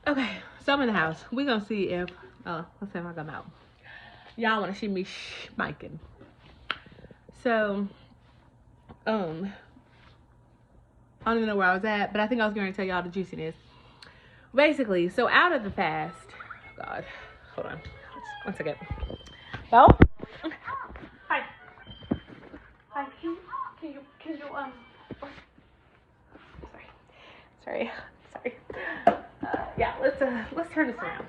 Okay, so I'm in the house. We're gonna see if let's see if I come out. Y'all wanna see me schmiking. So I don't even know where I was at, but I think I was going to tell y'all the juiciness. Basically, so out of the fast, God, hold on, one second. Oh, hi, hi. Can you sorry. Yeah, let's turn this around.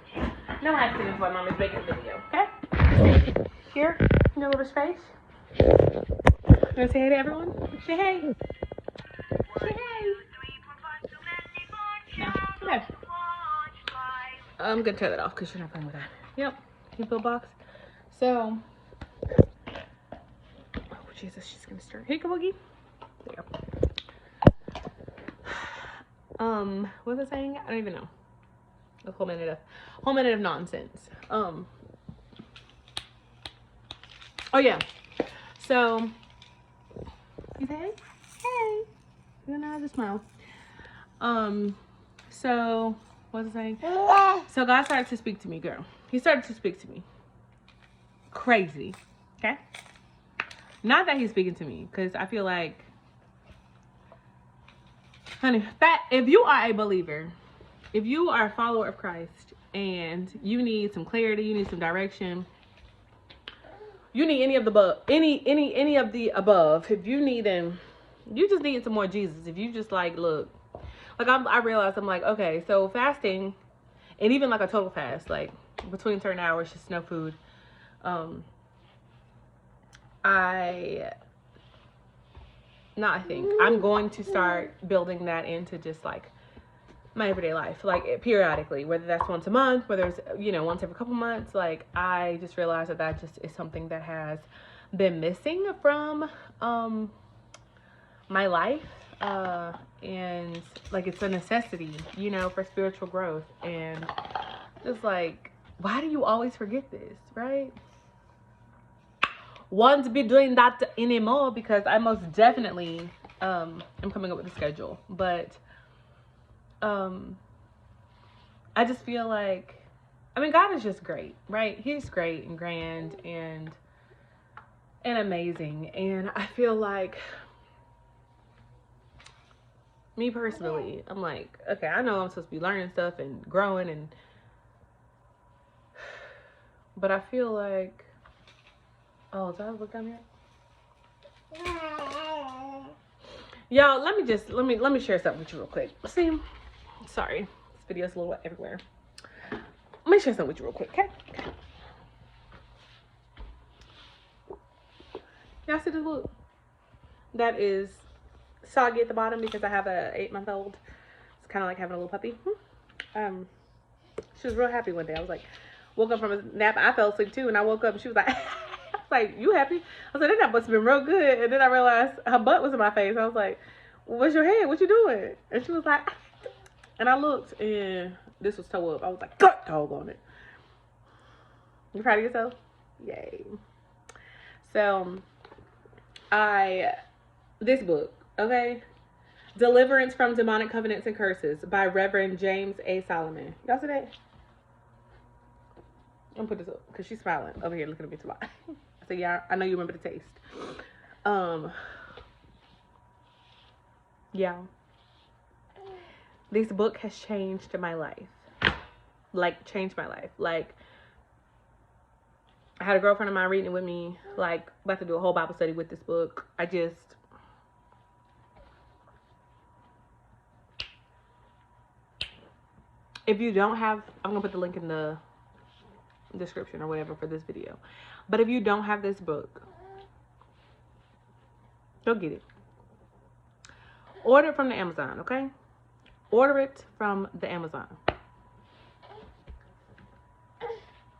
No accidents while Mom is making a video, okay? Here, in your little space. You wanna say hey to everyone? Say hey. Say hey. Yeah, okay. I'm gonna turn that off because you're not playing with that. Yep, info box. So, oh Jesus, she's gonna start. Hey, Kaboogie. There you go. What was I saying? I don't even know. A whole minute of nonsense. Oh yeah. So, you say hey? Hey. You know, I just smile. So what was I saying? So God started to speak to me, girl. He started to speak to me. Crazy. Okay? Not that he's speaking to me, because I feel like, honey, if you are a believer, if you are a follower of Christ and you need some clarity, you need some direction, you need any of the above, any of the above, if you need them, you just need some more Jesus. If you just like, look, like I realized, I'm like, okay, so fasting, and even like a total fast, like between certain hours, just no food. I'm going to start building that into just like my everyday life, like periodically, whether that's once a month, whether it's, you know, once every couple months. Like I just realized that just is something that has been missing from my life, and like it's a necessity, you know, for spiritual growth. And just like, why do you always forget this, right? Want to be doing that anymore, because I most definitely am coming up with a schedule, but I just feel like, I mean, God is just great, right? He's great and grand and amazing. And I feel like, me personally, I'm like, okay, I know I'm supposed to be learning stuff and growing, but I feel like, oh, is that a book down here? Y'all, let me share something with you real quick. See, sorry, this video's a little everywhere. Let me share something with you real quick, okay? Y'all see this book? That is soggy at the bottom because I have a 8-month-old. It's kind of like having a little puppy. She was real happy one day. I was like, woke up from a nap. I fell asleep too, and I woke up and she was like, I was like, you happy? I was like, that must have been real good. And then I realized her butt was in my face. I was like, what's your head? What you doing? And she was like, and I looked, and this was toe up. I was like, God dog on it. You proud of yourself? Yay. So, this book, okay? Deliverance from Demonic Covenants and Curses by Reverend James A. Solomon. Y'all see that? I'm gonna put this up because she's smiling over here looking at me tomorrow. I said, yeah, I know you remember the taste. Yeah. This book has changed my life. Like, changed my life. Like, I had a girlfriend of mine reading it with me, like, about to do a whole Bible study with this book. If you don't have, I'm gonna put the link in the description or whatever for this video. But if you don't have this book, go get it. Order it from the Amazon, okay? Order it from the Amazon.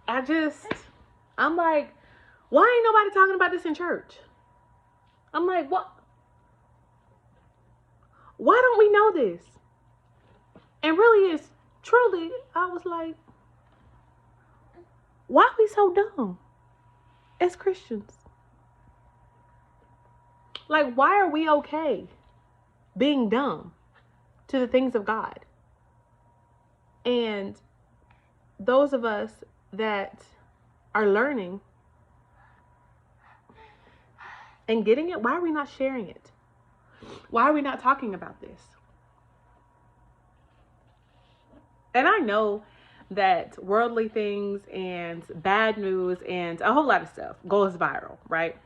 I'm like, why ain't nobody talking about this in church? I'm like, what? Why don't we know this? And really, it's truly, I was like, why are we so dumb as Christians? Like, why are we okay being dumb to the things of God? And those of us that are learning and getting it, why are we not sharing it? Why are we not talking about this? And I know that worldly things and bad news and a whole lot of stuff goes viral, right?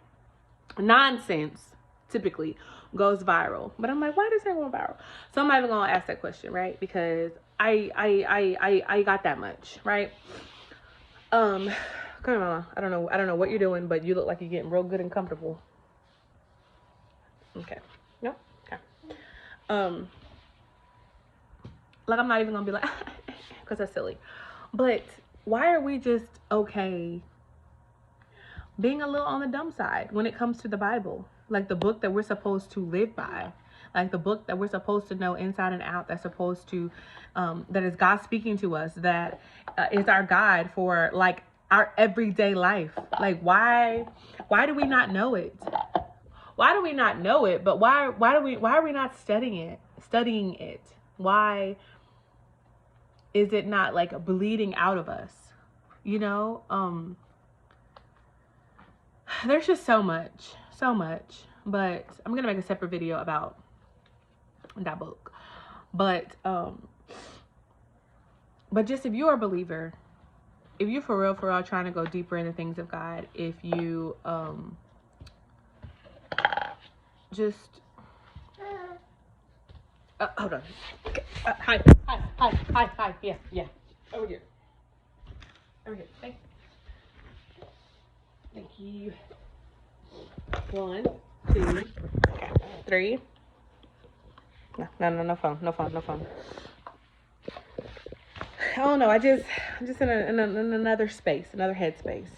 Nonsense typically goes viral. But I'm like, why does that go viral? So I'm not even gonna ask that question, right? Because I got that much, right? Come on, Mama. I don't know what you're doing, but you look like you're getting real good and comfortable. Okay. Nope. Okay. Like I'm not even gonna be like because that's silly. But why are we just okay being a little on the dumb side when it comes to the Bible? Like the book that we're supposed to live by, like the book that we're supposed to know inside and out, that's supposed to, that is God speaking to us, that is our guide for like our everyday life. Like why do we not know it? Why do we not know it? But why are we not studying it? Why is it not like bleeding out of us? You know, there's just so much, but I'm going to make a separate video about that book. But just if you're a believer, if you're for real trying to go deeper in the things of God, if you, just, hold on. Okay. Hi. Yeah. Over here. Thank you. 1, 2, 3. No phone. I don't know. I'm just in another space, another headspace.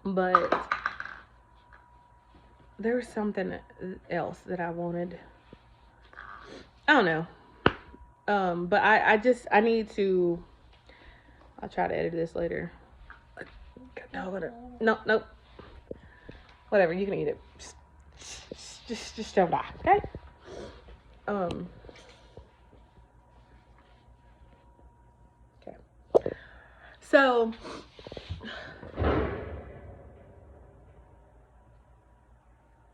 But there was something else that I wanted. I don't know. But I need to. I'll try to edit this later. No. Whatever, you can eat it. Just don't die, okay? Okay. So,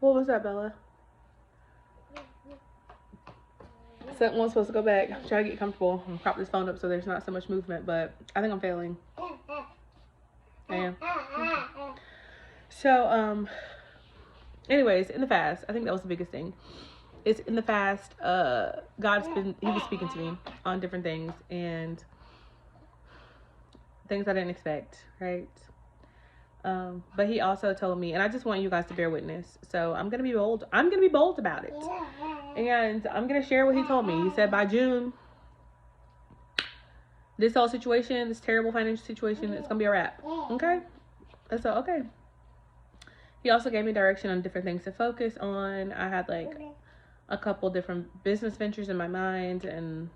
what was that, Bella? Second one's supposed to go back. I'm trying to get comfortable. I'm prop this phone up so there's not so much movement, but I think I'm failing. I am. Okay. So, anyways, in the fast, I think that was the biggest thing. It's in the fast, he was speaking to me on different things and things I didn't expect, right? But he also told me, and I just want you guys to bear witness. So I'm going to be bold. I'm going to be bold about it. And I'm going to share what he told me. He said by June, this whole situation, this terrible financial situation, it's going to be a wrap. Okay? So, okay. He also gave me direction on different things to focus on. I had like a couple different business ventures in my mind, and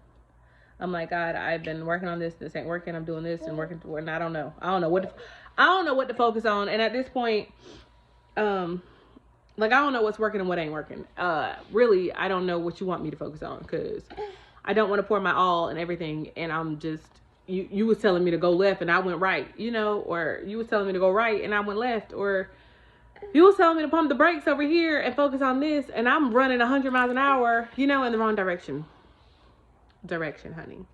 I'm like, God, I've been working on this. This ain't working. I'm doing this and working toward, and I don't know what to focus on. And at this point, like I don't know what's working and what ain't working. Really, I don't know what you want me to focus on, because I don't want to pour my all and everything, and I'm just. You was telling me to go left and I went right, you know, or you was telling me to go right and I went left, or you was telling me to pump the brakes over here and focus on this, and I'm running 100 miles an hour, you know, in the wrong direction, honey.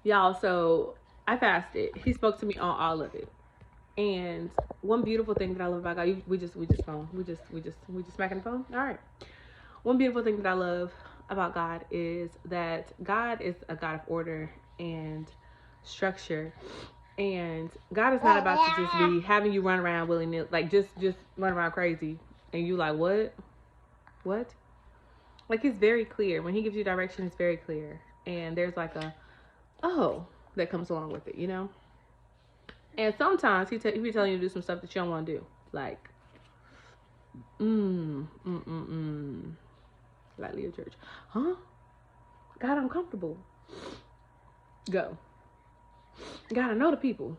Y'all, so I fasted. He spoke to me on all of it. And one beautiful thing that I love about God, we just smacking the phone. All right. One beautiful thing that I love about God is that God is a God of order and structure, and God is not about to just be having you run around willy-nilly, like just run around crazy, and you like what? Like he's very clear when he gives you direction. It's very clear, and there's like a that comes along with it, you know. And sometimes he be telling you to do some stuff that you don't want to do, like like Leo Church, huh? God, I'm comfortable. Go. God, I know the people.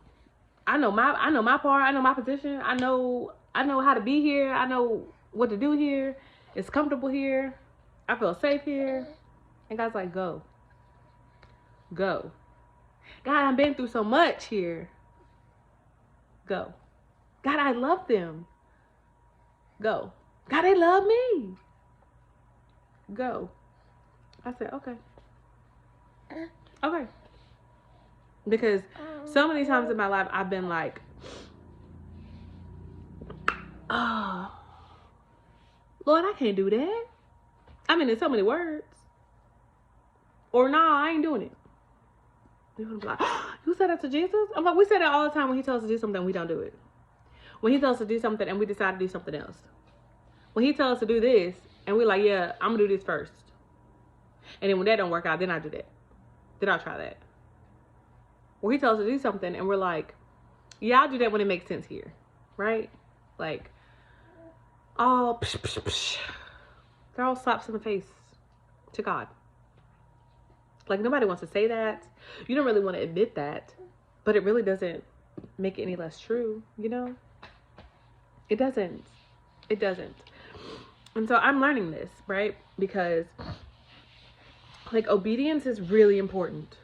I know my part. I know my position. I know how to be here. I know what to do here. It's comfortable here. I feel safe here. And God's like, go. Go. God, I've been through so much here. Go. God, I love them. Go. God, they love me. Go. I said, okay. Okay. Because so many times in my life, I've been like, oh, Lord, I can't do that. I mean, in so many words. Or, nah, I ain't doing it. They're gonna be like, oh, you said that to Jesus? I'm like, we say that all the time. When he tells us to do something, we don't do it. When he tells us to do something and we decide to do something else. When he tells us to do this and we're like, yeah, I'm gonna do this first. And then when that don't work out, then I do that. Then I'll try that. When he tells us to do something and we're like, yeah, I'll do that when it makes sense here. Right? Like, oh, psh, psh, psh. They're all slaps in the face to God. Like, nobody wants to say that. You don't really want to admit that. But it really doesn't make it any less true, you know? It doesn't. It doesn't. And so I'm learning this, right? Because, like, obedience is really important.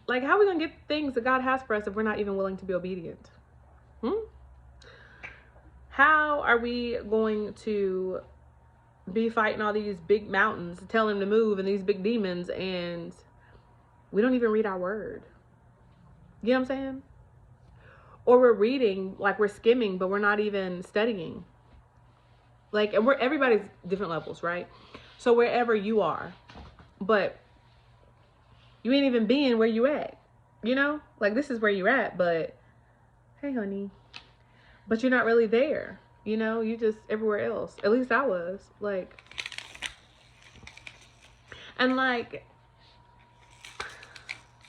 Like, how are we going to get things that God has for us if we're not even willing to be obedient? How are we going to be fighting all these big mountains, telling them to move, and these big demons, and we don't even read our word? You know what I'm saying? Or we're reading, like we're skimming, but we're not even studying. Like, and everybody's different levels, right? So wherever you are, but you ain't even being where you at, you know? Like, this is where you're at, but hey, honey, but you're not really there. You know, you just everywhere else. At least I was. Like, and like,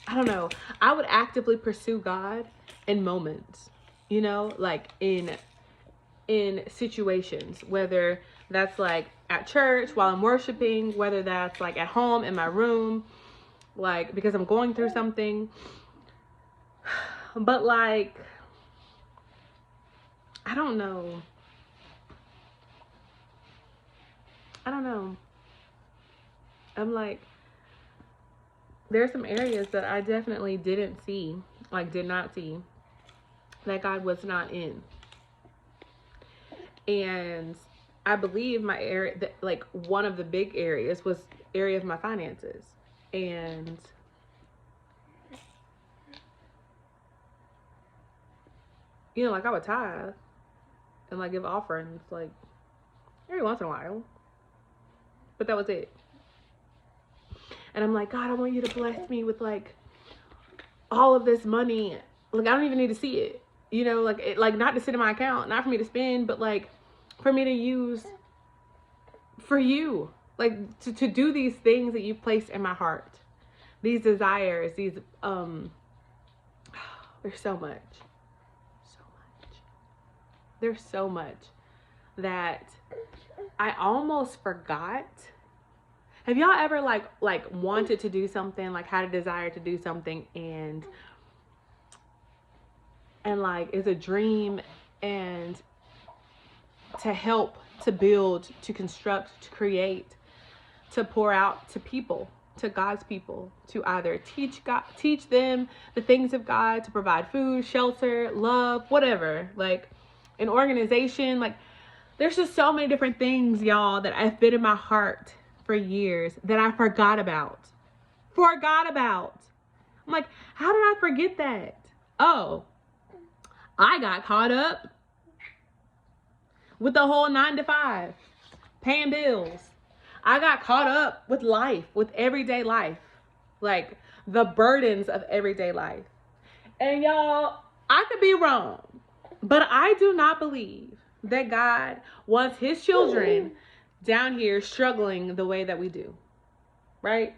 I don't know. I would actively pursue God in moments, you know, like in situations, whether that's like at church while I'm worshiping, whether that's like at home in my room, like because I'm going through something. But like, I don't know. I'm like, there's some areas that I definitely did not see that God was not in. And I believe my area, like one of the big areas was area of my finances. And you know, like I would tithe and like give offerings like every once in a while. But that was it. And I'm like, God, I want you to bless me with like all of this money. Like, I don't even need to see it, you know, like not to sit in my account, not for me to spend, but like for me to use for you, like to do these things that you placed in my heart, these desires, these, there's so much, there's so much that I almost forgot. Have y'all ever like wanted to do something, like had a desire to do something and like it's a dream and to help, to build, to construct, to create, to pour out to people, to God's people, to either teach them the things of God, to provide food, shelter, love, whatever, like an organization. Like, there's just so many different things, y'all, that have been in my heart for years that I forgot about. I'm like, how did I forget that? Oh, I got caught up with the whole 9 to 5, paying bills. I got caught up with life, with everyday life, like the burdens of everyday life. And y'all, I could be wrong, but I do not believe that God wants his children down here struggling the way that we do, right?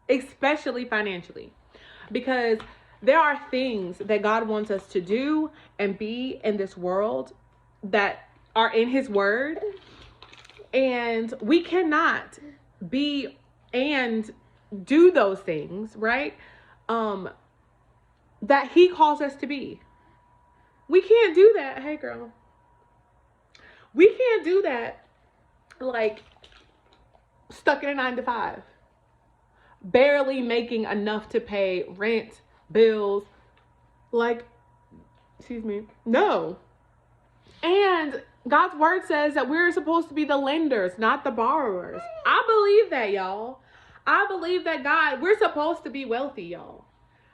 Especially financially, because there are things that God wants us to do and be in this world that are in his word, and we cannot be and do those things, right? That he calls us to be. We can't do that. Hey girl, we can't do that like stuck in a 9 to 5. barely making enough to pay rent, bills, like, excuse me, no. And God's word says that we're supposed to be the lenders, not the borrowers. I believe that, y'all. I believe that we're supposed to be wealthy, y'all.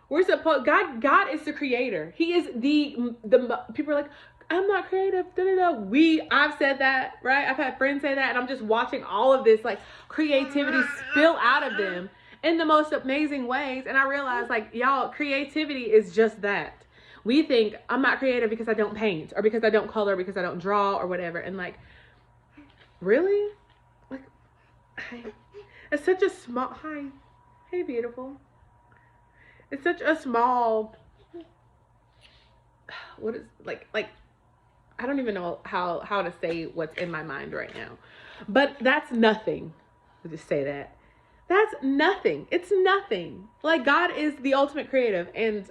God is the creator. He is the people are like, I'm not creative. I've said that, right? I've had friends say that, and I'm just watching all of this like creativity spill out of them in the most amazing ways. And I realize, like, y'all, creativity is just that. We think I'm not creative because I don't paint, or because I don't color, because I don't draw, or whatever. And like, really? Like, it's such a small, hey, beautiful. It's such a small, what is, like, I don't even know how to say what's in my mind right now. But that's nothing. I'll just say that. That's nothing. It's nothing. Like, God is the ultimate creative. And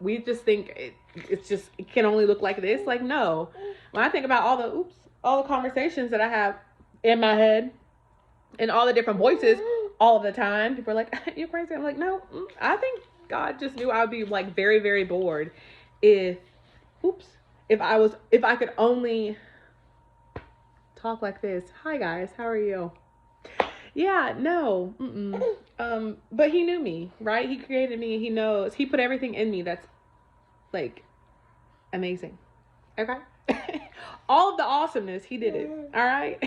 we just think it can only look like this. Like, no. When I think about all the conversations that I have in my head and all the different voices all the time, people are like, you're crazy. I'm like, no, I think God just knew I would be like very, very bored if I could only talk like this. Hi guys, how are you? Yeah, no. But he knew me, right? He created me. He knows. He put everything in me that's like amazing. Okay? All of the awesomeness, he did it. All right?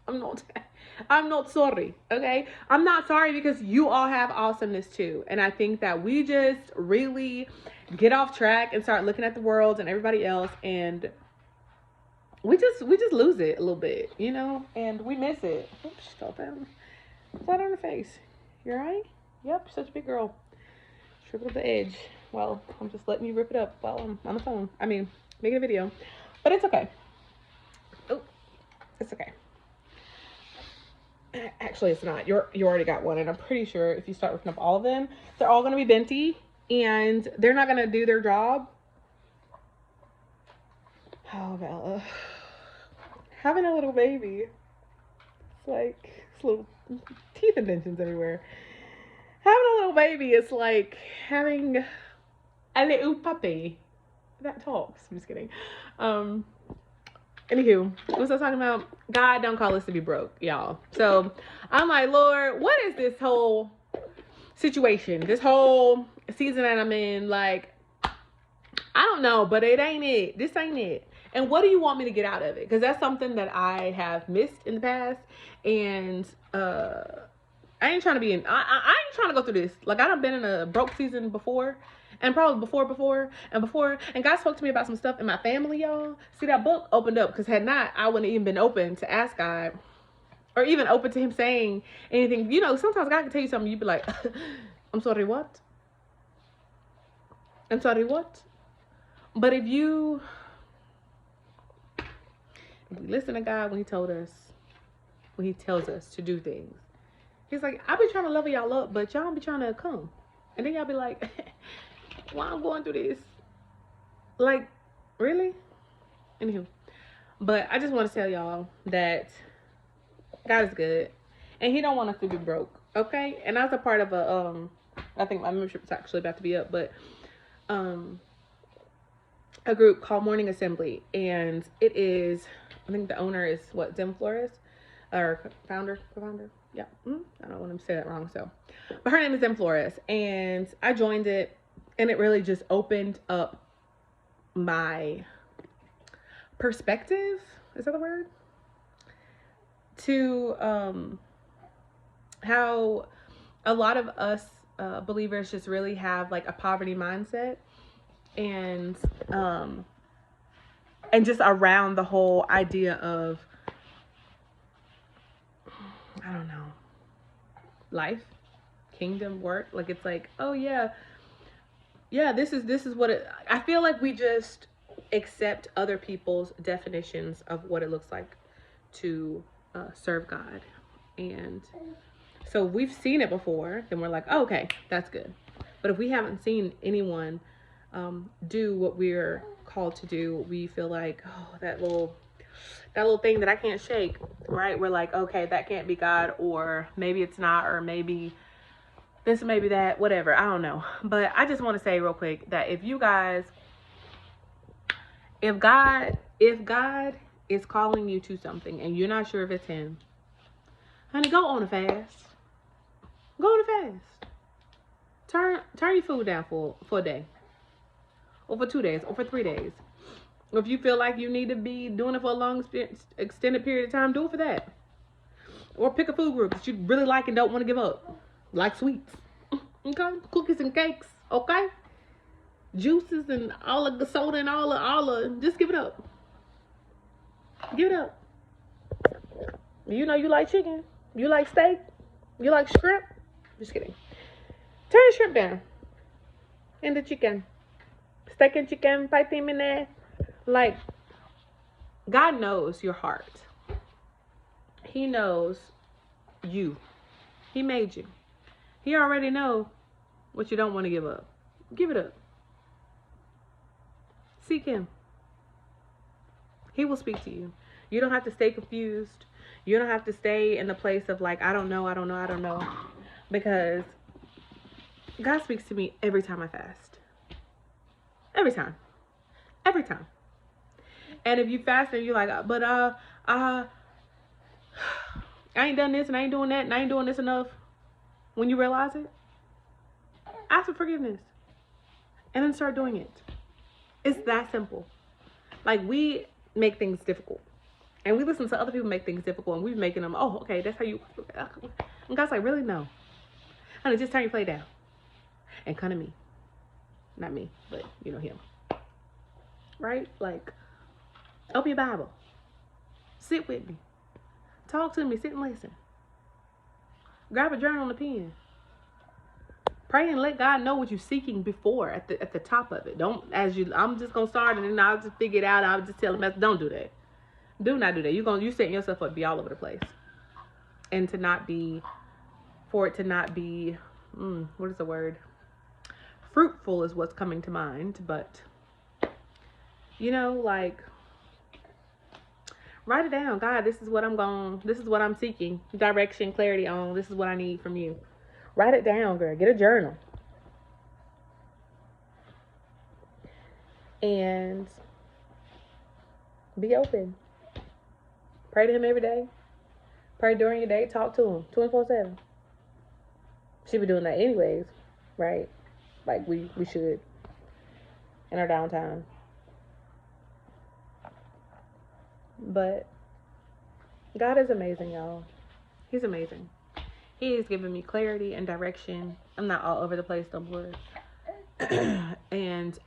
I'm not sorry. Okay? I'm not sorry because you all have awesomeness too. And I think that we just really get off track and start looking at the world and everybody else, and we just lose it a little bit, you know, and we miss it. Oops, fell down. Flat on her face. You alright? Yep, such a big girl. Rip it up the edge. Well, I'm just letting you rip it up while I'm on the phone. I mean, making a video. But it's okay. Oh, it's okay. Actually, it's not. You already got one, and I'm pretty sure if you start ripping up all of them, they're all going to be Venti, and they're not going to do their job. Oh, Bella. Having a little baby. It's like, it's little teeth indentions everywhere. Having a little baby is like having a little puppy that talks. I'm just kidding. Anywho, what was I talking about? God don't call us to be broke, y'all. So I'm like, Lord, what is this whole situation? This whole season that I'm in? Like, I don't know, but it ain't it. This ain't it. And what do you want me to get out of it? Because that's something that I have missed in the past. And I ain't trying to be in, I ain't trying to go through this. Like, I done been in a broke season before. And probably before. And God spoke to me about some stuff in my family, y'all. See, that book opened up. Because had not, I wouldn't even been open to ask God. Or even open to him saying anything. You know, sometimes God can tell you something. You'd be like, I'm sorry, what? I'm sorry, what? But if we listen to God when he tells us to do things. He's like, I be trying to level y'all up, but y'all be trying to come. And then y'all be like, why I'm going through this? Like, really? Anywho. But I just want to tell y'all that God is good. And he don't want us to be broke. Okay? And I was a part of I think my membership is actually about to be up, but a group called Morning Assembly. And it is, I think the owner is Zim Flores, or co-founder. Yeah, I don't want to say that wrong. So, but her name is Zim Flores, and I joined it, and it really just opened up my perspective. Is that the word? To how a lot of us believers just really have like a poverty mindset, and just around the whole idea of, I don't know, life, kingdom, work. Like, it's like, oh yeah, this is what it, I feel like we just accept other people's definitions of what it looks like to serve God. And so we've seen it before, then we're like, oh, okay, that's good. But if we haven't seen anyone do what we're called to do, we feel like, oh, that little thing that I can't shake, right? We're like, okay, that can't be God, or maybe it's not, or maybe this may be that, whatever, I don't know. But I just want to say real quick that if God is calling you to something and you're not sure if it's him, honey, go on a fast. Go on a fast. Turn your food down for a day, or for 2 days, or for 3 days. If you feel like you need to be doing it for a long extended period of time, do it for that. Or pick a food group that you really like and don't want to give up, like sweets, okay, cookies and cakes, okay, juices and all of the soda and all of just give it up. Give it up. You know you like chicken, you like steak, you like shrimp. Just kidding. Turn the shrimp down. And the chicken. Steak and chicken, 5 minutes. Like, God knows your heart. He knows you. He made you. He already knows what you don't want to give up. Give it up. Seek him. He will speak to you. You don't have to stay confused. You don't have to stay in the place of like, I don't know. Because God speaks to me every time I fast. Every time. And if you fast and you're like, but I ain't done this and I ain't doing that and I ain't doing this enough. When you realize it, ask for forgiveness. And then start doing it. It's that simple. Like, we make things difficult. And we listen to other people make things difficult and we're making them, oh, okay, that's how you. And God's like, really? No. Honey, just turn your plate down. And come to me. Not me, but you know him. Right? Like, open your Bible. Sit with me. Talk to me. Sit and listen. Grab a journal and a pen. Pray and let God know what you're seeking before at the top of it. Don't, I'm just going to start and then I'll just figure it out. I'll just tell them, don't do that. Do not do that. You're setting yourself up to be all over the place. And for it to not be, what is the word? Fruitful is what's coming to mind. But, like, write it down. God, this is what I'm seeking. Direction, clarity on. This is what I need from you. Write it down, girl. Get a journal. And be open. Pray to him every day. Pray during your day. Talk to him 24/7. Should be doing that anyways, right? Like we should in our downtime. But God is amazing, y'all. He's amazing. He has given me clarity and direction. I'm not all over the place no more. And,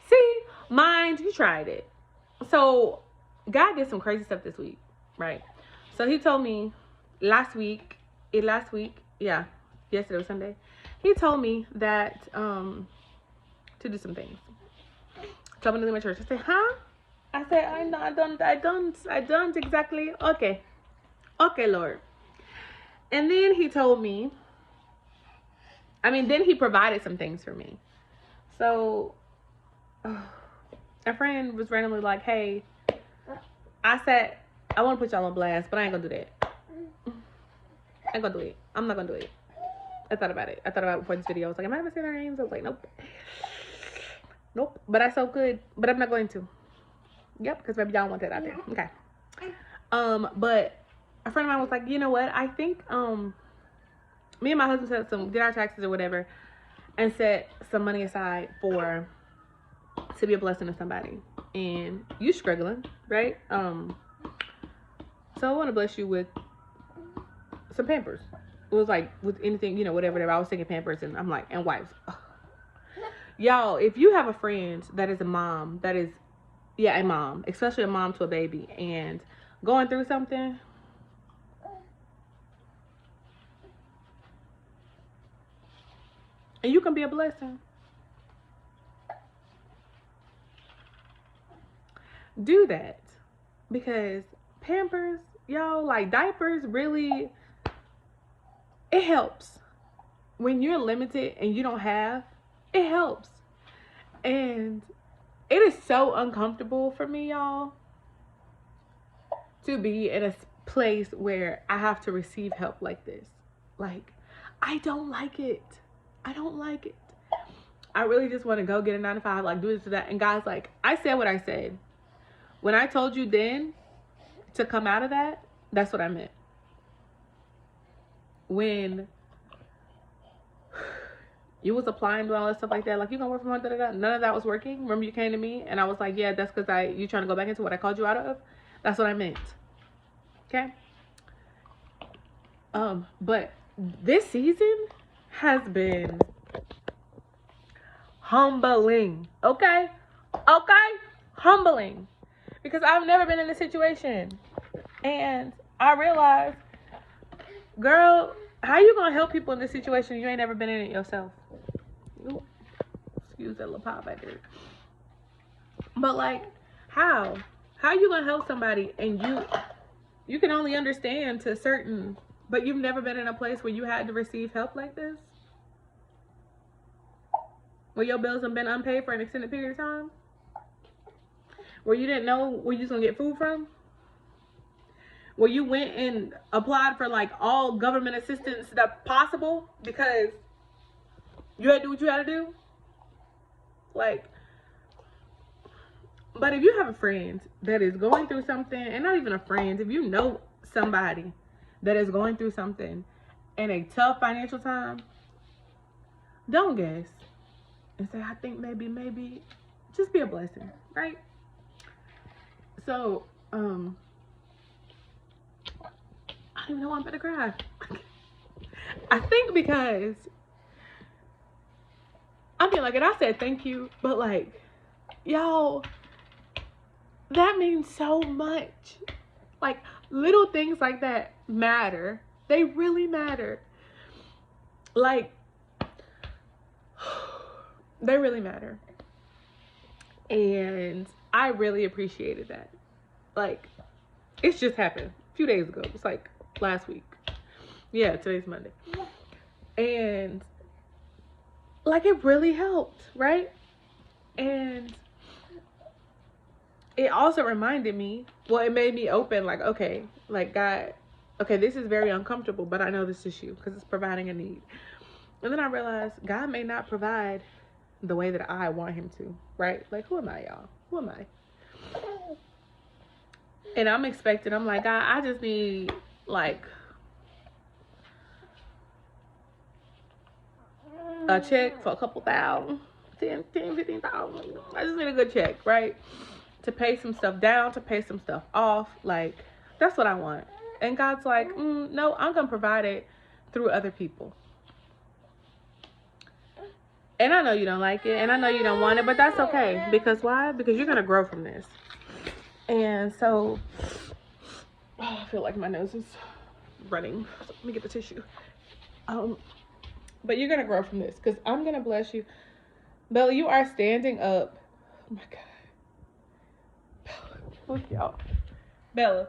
see, mind, you tried it. So, God did some crazy stuff this week, right? So, he told me yesterday was Sunday. He told me that, to do some things. Told me to leave my church. I said, huh? I said, I don't exactly. Okay, Lord. And then he told me, then he provided some things for me. So, a friend was randomly like, hey, I said, I want to put y'all on blast, but I ain't going to do that. I ain't going to do it. I'm not going to do it. I thought about it. Before this video. I was like, am I going to say their names? I was like, nope. But I so could, but I'm not going to. Yep, because maybe y'all want that out there. Okay. But a friend of mine was like, you know what? I think me and my husband did our taxes or whatever, and set some money aside to be a blessing to somebody. And you struggling, right? So I want to bless you with some Pampers. It was like with anything, whatever. I was thinking Pampers, and I'm like, and wipes. Y'all, if you have a friend that is a mom, a mom, especially a mom to a baby, and going through something, and you can be a blessing, do that. Because Pampers, y'all, like diapers, really, it helps. When you're limited and you don't have, it helps. And it is so uncomfortable for me, y'all, to be in a place where I have to receive help like this. Like, I don't like it. I don't like it. I really just want to go get a 9 to 5, like do this to that. And God's like, I said what I said. When I told you then to come out of that, that's what I meant. When you was applying to all that stuff like that, like, you gonna work from home, none of that was working. Remember, you came to me and I was like, yeah, that's because you trying to go back into what I called you out of. That's what I meant. Okay. But this season has been humbling. Okay, humbling, because I've never been in this situation, and I realized, girl, how you gonna help people in this situation? You ain't never been in it yourself. Ooh, excuse that little pop back there. But like, how you gonna help somebody and you can only understand to certain, but you've never been in a place where you had to receive help like this, where your bills have been unpaid for an extended period of time, where you didn't know where you was gonna get food from, where you went and applied for like all government assistance that possible because you had to do what you had to do. Like, but if you have a friend that is going through something, and not even a friend, if you know somebody that is going through something in a tough financial time, don't guess and say, I think maybe, just be a blessing, right? So, I don't even know why I'm about to cry. I think because, I mean, like, and I said thank you, but like, y'all, that means so much. Like, little things like that matter. They really matter. Like, they really matter. And I really appreciated that. Like, it's just happened a few days ago. It's like last week. Yeah, today's Monday. And like, it really helped, right? And it also reminded me, well, it made me open, like, okay, like, God, okay, this is very uncomfortable, but I know this is you because it's providing a need. And then I realized God may not provide the way that I want him to, right? Like, who am I, y'all? Who am I? And I'm like, God, I just need, like, a check for a couple thousand, 10, 15,000. I just need a good check, right? To pay some stuff down, to pay some stuff off. Like, that's what I want. And God's like, no, I'm going to provide it through other people. And I know you don't like it, and I know you don't want it, but that's okay. Because why? Because you're going to grow from this. And so, I feel like my nose is running. So let me get the tissue. But you're going to grow from this, because I'm going to bless you. Bella, you are standing up. Oh, my God. Look, y'all. Bella.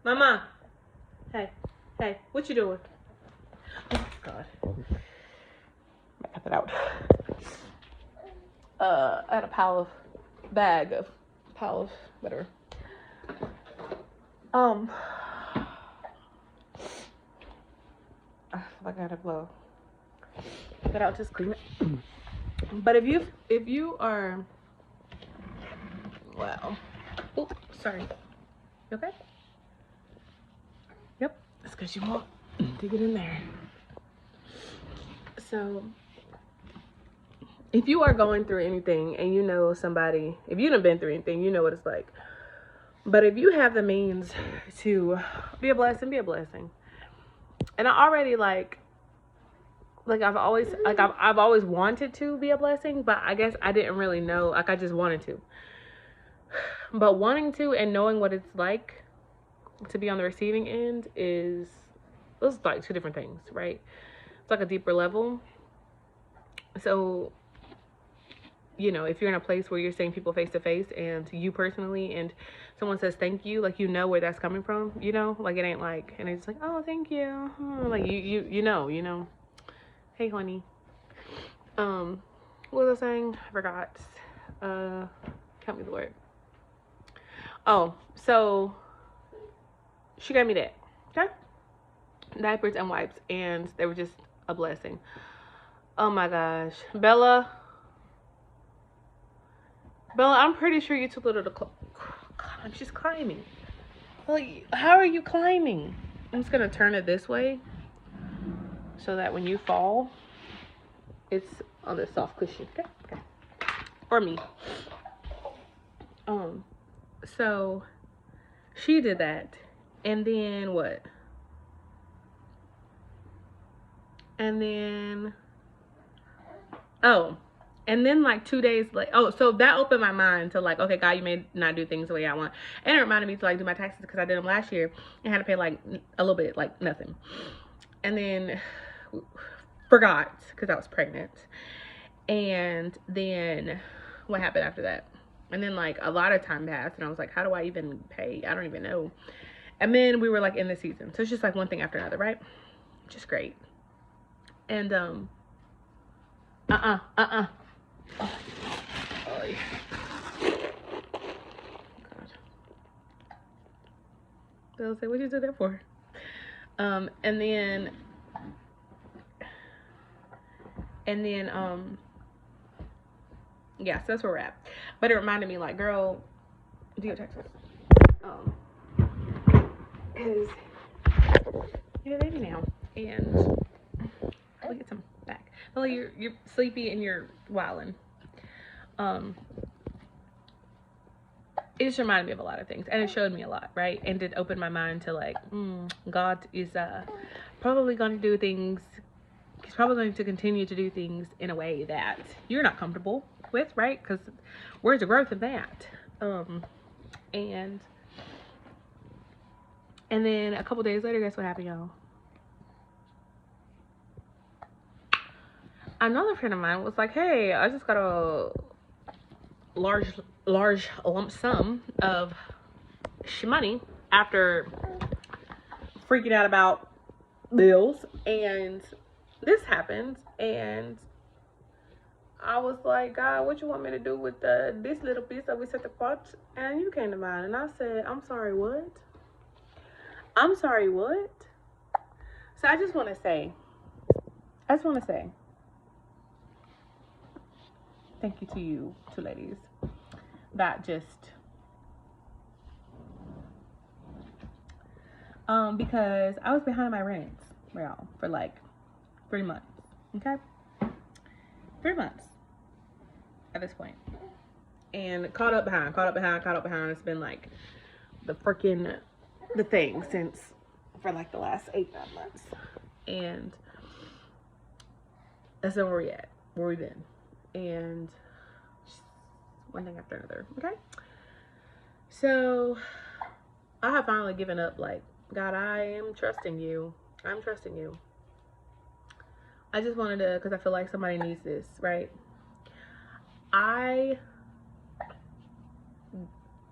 Mama. Hey, what you doing? Oh, God. I cut that out. I had a pile of whatever. I feel like I gotta blow that out, just clean it. But if you are, wow. Oh, sorry. You okay? Yep. That's because you want to get in there. So, if you are going through anything and you know somebody, if you haven't been through anything, you know what it's like. But if you have the means to be a blessing. And I already I've always wanted to be a blessing, but I guess I didn't really know, like, I just wanted to. But wanting to and knowing what it's like to be on the receiving end is like two different things, right? It's like a deeper level. So, you know, if you're in a place where you're seeing people face to face and you personally, and someone says thank you, like, you know where that's coming from, you know, like, it ain't like, and it's like, oh, thank you, like, you know, hey, honey, what was I saying? I forgot. Help me, Lord. Oh, so she gave me that. Okay? Diapers and wipes, and they were just a blessing. Oh my gosh. Bella, I'm pretty sure you're too little to climb. She's climbing. Like, how are you climbing? I'm just gonna turn it this way so that when you fall, it's on the soft cushion. Okay? Okay. For me. So she did that, and then what? And then like 2 days so that opened my mind to like, okay, God, you may not do things the way I want. And it reminded me to like do my taxes because I did them last year and had to pay like a little bit, like nothing. And then forgot because I was pregnant. And then what happened after that? And then like a lot of time passed and I was like, how do I even pay? I don't even know. And then we were like in the season. So it's just like one thing after another, right? Just great. And Oh. God. They'll say, what'd you do that for? And then yeah, so that's where we're at. But it reminded me, like, girl, do your taxes. Because you have a baby now, and we'll get some back. Well, you're sleepy and you're wilding. It just reminded me of a lot of things, and it showed me a lot, right? And it opened my mind to like, God is probably going to do things. He's probably going to continue to do things in a way that you're not comfortable with, right? Because where's the growth in that? And then a couple days later, guess what happened, y'all? Another friend of mine was like, hey, I just got a large lump sum of money after freaking out about bills, and this happened, and I was like, God, what you want me to do with this little piece that we set apart? And you came to mind, and I said, I'm sorry, what? I'm sorry, what? So I just want to say thank you to you two ladies that just because I was behind my rent, y'all, for like 3 months. Okay, 3 months at this point, and caught up behind. It's been like the thing since for like the last 8-9 months, and that's where we're at, where we've been, and one thing after another. Okay, so I have finally given up. Like, God, I am trusting you. I'm trusting you. I just wanted to, because I feel like somebody needs this, right?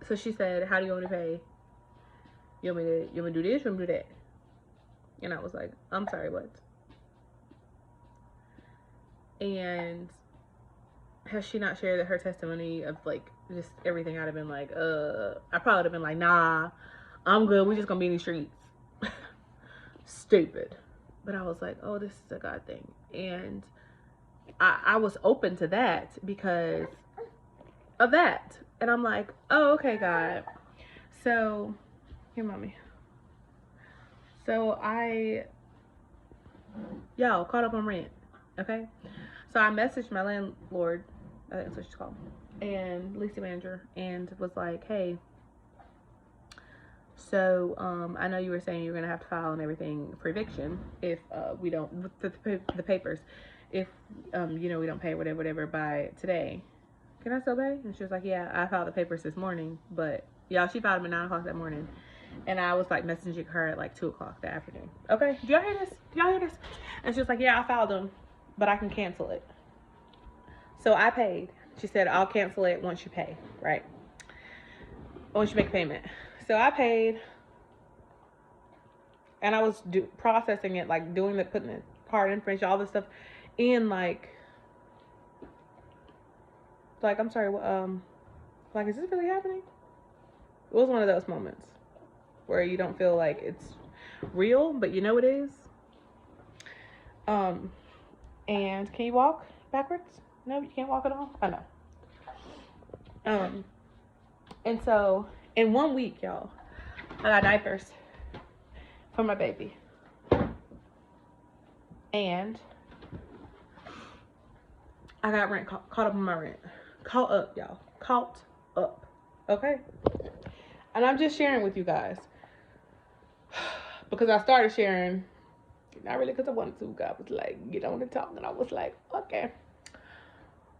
So she said, how do you want me to pay? You want me to do this? You want me to do that? And I was like, I'm sorry, what? And has she not shared her testimony of like just everything? I'd have been like, I probably would have been like, nah, I'm good. We're just gonna be in the streets. Stupid. But I was like, oh, this is a God thing. And I was open to that because of that. And I'm like, oh, okay, God. So, here, mommy. So y'all, caught up on rent. Okay? So I messaged my landlord, I think that's what she's called, and leasing manager, and was like, hey, so I know you were saying you're gonna have to file and everything for eviction if we don't, with the papers, if we don't pay whatever by today. Can I still pay? And she was like, yeah, I filed the papers this morning, but y'all, she filed them at 9 o'clock that morning, and I was like messaging her at like 2 o'clock that afternoon. Okay, do y'all hear this? And she was like, yeah, I filed them, but I can cancel it. So I paid. She said, I'll cancel it once you pay, right? Once you make a payment. So I paid, and I was processing it, like putting the card information, all this stuff in like I'm sorry, Like, is this really happening? It was one of those moments where you don't feel like it's real, but you know it is. And can you walk backwards? No, you can't walk at all? I know. And so in 1 week, y'all, I got diapers for my baby. And I got rent caught up on my rent. Caught up, y'all. Caught up. Okay? And I'm just sharing with you guys. Because I started sharing, not really because I wanted to. God was like, get on and talk. And I was like, okay.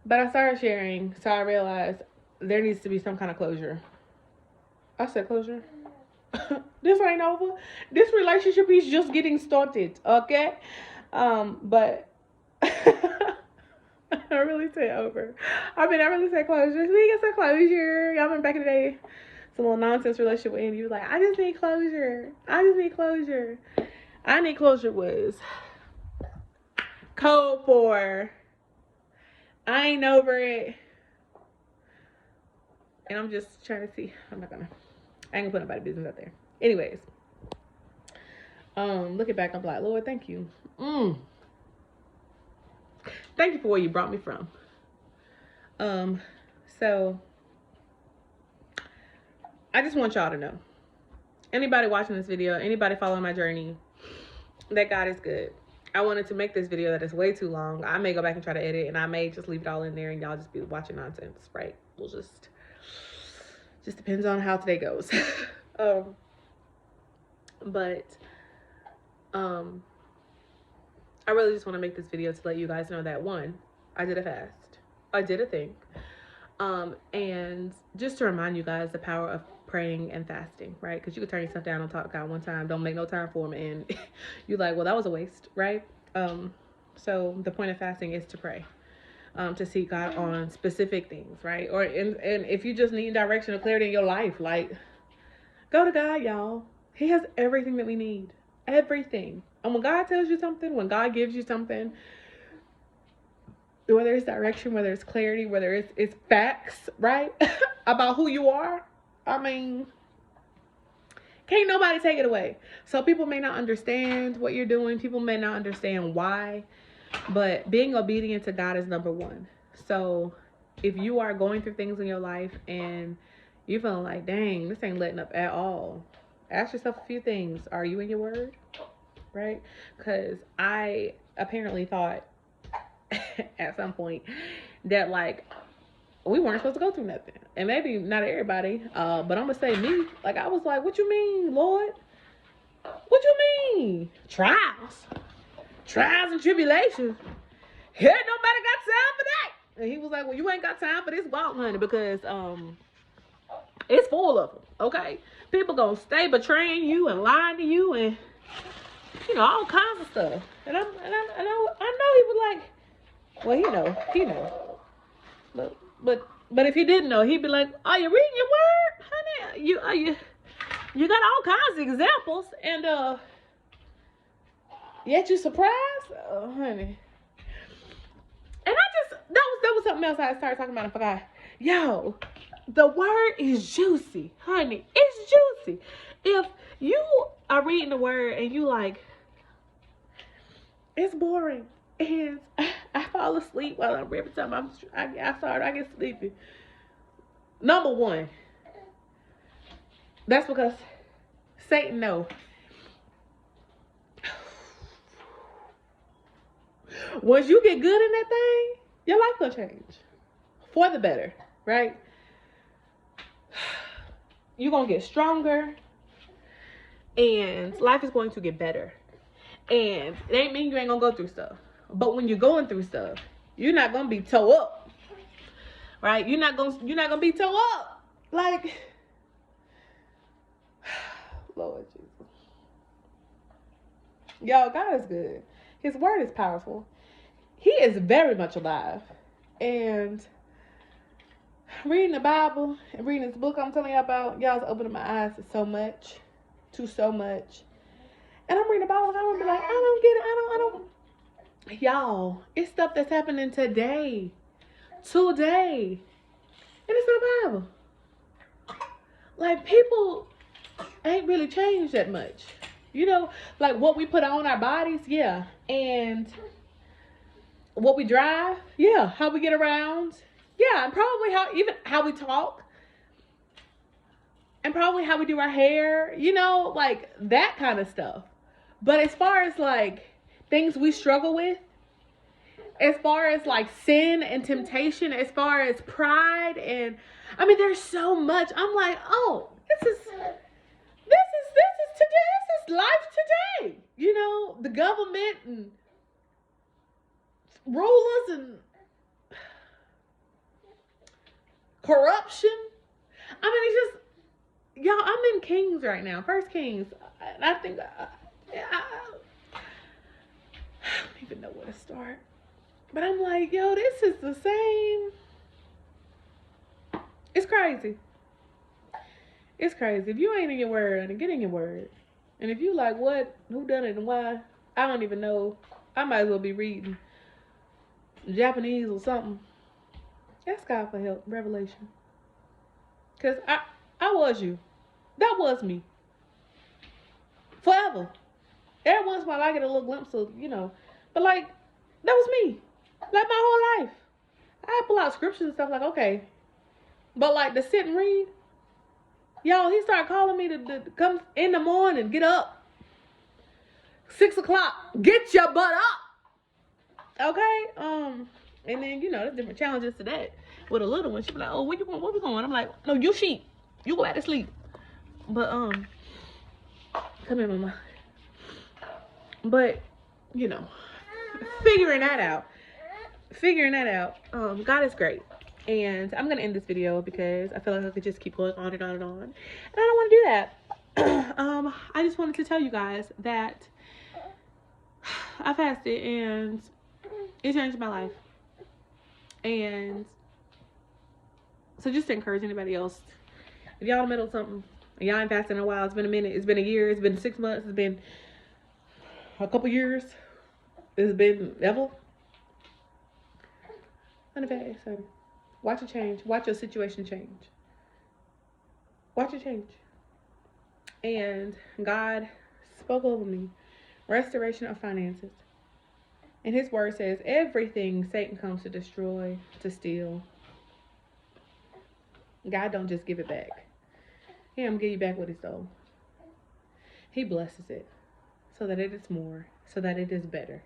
But I started sharing, so I realized there needs to be some kind of closure. I said closure. This ain't over. This relationship is just getting started, okay? But I really say over. I really say closure. We get some closure. Y'all remember back in the day, some little nonsense relationship with Andy. He was like, I just need closure. I just need closure. I need closure was code for I ain't over it. And I'm just trying to see. I ain't gonna put nobody's business out there. Anyways. Looking back, I'm like, Lord, thank you. Thank you for where you brought me from. So I just want y'all to know. Anybody watching this video, anybody following my journey, that God is good. I wanted to make this video that is way too long. I may go back and try to edit, and I may just leave it all in there and y'all just be watching nonsense, right? We'll just depends on how today goes. But I really just want to make this video to let you guys know that, one, I did a fast. I did a thing. And just to remind you guys the power of praying and fasting, right? Because you could turn yourself down and talk to God one time, don't make no time for him, and you're like, well, that was a waste, right? So the point of fasting is to pray, to seek God on specific things, right? And if you just need direction or clarity in your life, like, go to God, y'all. He has everything that we need. Everything. And when God tells you something, when God gives you something, whether it's direction, whether it's clarity, whether it's facts, right? About who you are, I mean, can't nobody take it away. So people may not understand what you're doing. People may not understand why. But being obedient to God is number one. So if you are going through things in your life and you're feeling like, dang, this ain't letting up at all, ask yourself a few things. Are you in your word? Right? Because I apparently thought at some point that, like, we weren't supposed to go through nothing. And maybe not everybody, but I'm going to say me. Like, I was like, what you mean, Lord? What you mean? Trials and tribulations. Here, nobody got time for that. And he was like, well, you ain't got time for this walk, honey, because it's full of them, okay? People gonna stay betraying you and lying to you and, you know, all kinds of stuff. And I know he was like, well, he know. But if he didn't know, he'd be like, are you reading your word, honey? You got all kinds of examples, and yet you surprised, honey. And that was something else I started talking about. I forgot. Yo, the word is juicy, honey. It's juicy. If you are reading the word and you like, it's boring, and I fall asleep while I'm every time I get sleepy. Number one, that's because Satan knows. Once you get good in that thing, your life will change for the better, right? You're going to get stronger, and life is going to get better. And it ain't mean you ain't going to go through stuff. But when you're going through stuff, you're not going to be toe up, right? You're not going to be toe up. Like, Lord Jesus. Y'all, God is good. His word is powerful. He is very much alive. And reading the Bible and reading this book I'm telling y'all about, y'all's opening my eyes to so much. And I'm reading the Bible and I'm gonna be like, I don't get it. I don't. Y'all, it's stuff that's happening today. And it's in the Bible. like, people ain't really changed that much. You know, like what we put on our bodies, yeah. And what we drive, yeah. How we get around, yeah. And probably how we talk. And probably how we do our hair, you know, like that kind of stuff. But as far as like things we struggle with, as far as like sin and temptation, as far as pride, and I mean, there's so much. I'm like, oh, this is today. This is life today. You know, the government and rulers and corruption. I mean, it's just, y'all, I'm in Kings right now. First Kings. And I think I don't even know where to start. But I'm like, yo, this is the same. It's crazy. It's crazy. If you ain't in your word, then get in your word. And if you like, what, who done it and why, I don't even know. I might as well be reading Japanese or something. Ask God for help. Revelation. Because I was you. That was me. Forever. Every once in a while I get a little glimpse of, you know. But like, that was me. Like my whole life. I pull out scriptures and stuff like, okay. But like to sit and read. Y'all, he started calling me to come in the morning. Get up. 6 o'clock. Get your butt up. Okay? And then, you know, there's different challenges to that. With a little one, she be like, oh, where you going? Where we going? I'm like, no, you sheep. You go back to sleep. But, come here, mama. But, you know, figuring that out. God is great. And I'm going to end this video because I feel like I could just keep going on and on and on. And I don't want to do that. I just wanted to tell you guys that I fasted and it changed my life. And so just to encourage anybody else, if y'all in the middle of something, and y'all ain't fasted in a while, it's been a minute, it's been a year, it's been 6 months, it's been a couple years, it's been ever. So watch it change. Watch your situation change. Watch it change. And God spoke over me. Restoration of finances. And his word says, everything Satan comes to destroy, to steal, God don't just give it back. He don't give you back what he stole. He blesses it so that it is more, so that it is better.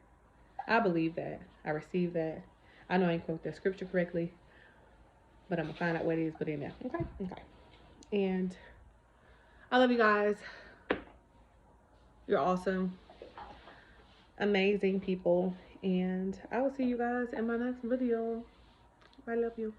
I believe that. I receive that. I know I ain't quote that scripture correctly, but I'm going to find out what it is put in there. Okay. And I love you guys. You're awesome. Amazing people. And I will see you guys in my next video. I love you.